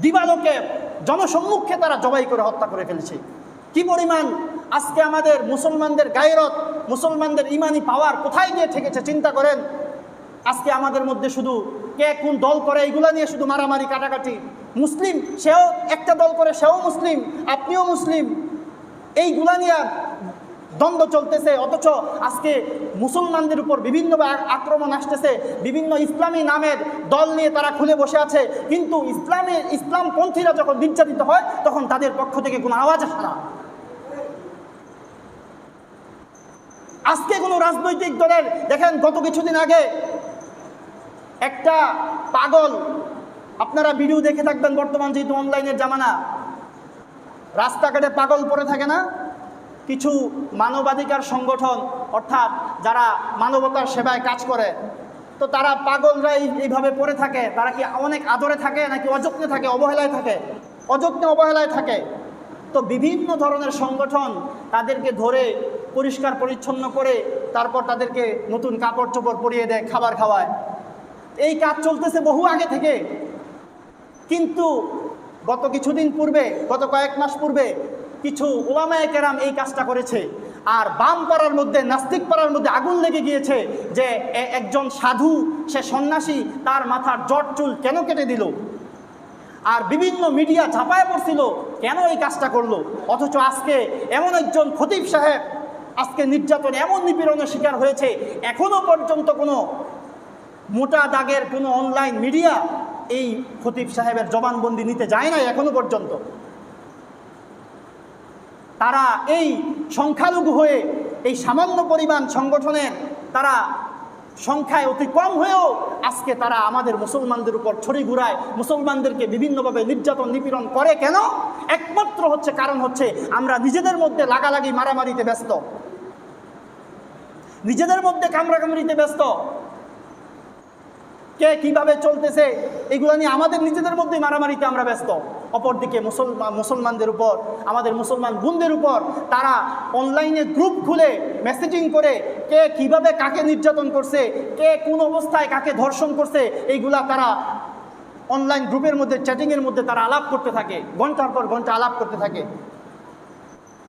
দিবালোকে জনসম্মুখে তারা জবাই করে হত্যা করে ফেলছে। কি পরিমাণ আজকে আমাদের মুসলমানদের গায়রত, মুসলমানদের ইমানি পাওয়ার কোথায় গিয়ে ঠেকেছে চিন্তা করেন। আজকে আমাদের মধ্যে শুধু কে কোন দল করে এইগুলা নিয়ে শুধু মারামারি কাটাকাটি। মুসলিম সেও একটা দল করে, সেও মুসলিম, আপনিও মুসলিম, এইগুলা নিয়ে দ্বন্দ্ব চলতেছে। অথচ আজকে মুসলমানদের উপর বিভিন্নভাবে আক্রমণ আসতেছে, বিভিন্ন ইসলামী নামের দল নিয়ে তারা খুলে বসে আছে, কিন্তু ইসলামপন্থীরা যখন নির্যাতিত হয় তখন তাদের পক্ষ থেকে কোনো আওয়াজ আসে না। আজকে কোনো রাজনৈতিক দলের দেখেন, গত কিছুদিন আগে একটা পাগল, আপনারা ভিডিও দেখে থাকবেন, বর্তমান যেহেতু অনলাইনের জামানা, রাস্তাঘাটে পাগল পড়ে থাকে না, কিছু মানবাধিকার সংগঠন অর্থাৎ যারা মানবতার সেবায় কাজ করে, তো তারা পাগলরা এইভাবে পড়ে থাকে, তারা কি অনেক আদরে থাকে নাকি অযত্নে থাকে, অবহেলায় থাকে? অযত্নে অবহেলায় থাকে। তো বিভিন্ন ধরনের সংগঠন তাদেরকে ধরে পরিষ্কার পরিচ্ছন্ন করে তারপর তাদেরকে নতুন কাপড় চোপড় পরিয়ে দেয়, খাবার খাওয়ায়। এই কাজ চলতেছে বহু আগে থেকে, কিন্তু গত কিছুদিন পূর্বে, গত কয়েক মাস পূর্বে কিছু উলামায়ে কেরাম এই কাজটা করেছে। আর বাম পাড়ার মধ্যে, নাস্তিক পাড়ার মধ্যে আগুন লেগে গিয়েছে যে একজন সাধু, সে সন্ন্যাসী, তার মাথার জট চুল কেন কেটে দিল। আর বিভিন্ন মিডিয়া ঝাঁপায় পড়ছিল কেন এই কাজটা করলো। অথচ আজকে এমন একজন খতিব সাহেব আজকে নির্যাতন, এমন নিপীড়নের শিকার হয়েছে, এখনো পর্যন্ত কোনো মোটা দাগের কোনো অনলাইন মিডিয়া এই খতিব সাহেবের জবানবন্দি নিতে যায় না এখনো পর্যন্ত। তারা এই সংখ্যালঘু হয়ে, এই সামান্য পরিমাণ সংগঠনের তারা সংখ্যায় অতি কম হয়েও আজকে তারা আমাদের মুসলমানদের উপর ছড়ি ঘুরায়, মুসলমানদেরকে বিভিন্নভাবে নির্যাতন নিপীড়ন করে। কেন? একমাত্র হচ্ছে কারণ হচ্ছে আমরা নিজেদের মধ্যে লাগালাগি মারামারিতে ব্যস্ত, নিজেদের মধ্যে কামড়াকামড়িতে ব্যস্ত। কে কিভাবে চলতেছে এগুলো নিয়ে আমাদের নিজেদের মধ্যে মারামারিতে আমরা ব্যস্ত। অপরদিকে মুসলমানদের উপর, আমাদের মুসলমান বোনদের উপর তারা অনলাইনে গ্রুপ খুলে মেসেজিং করে কে কিভাবে কাকে নির্যাতন করছে, কে কোন অবস্থায় কাকে ধর্ষণ করছে, এইগুলা তারা অনলাইন গ্রুপের মধ্যে, চ্যাটিংয়ের মধ্যে তারা আলাপ করতে থাকে, ঘন্টার পর ঘন্টা আলাপ করতে থাকে।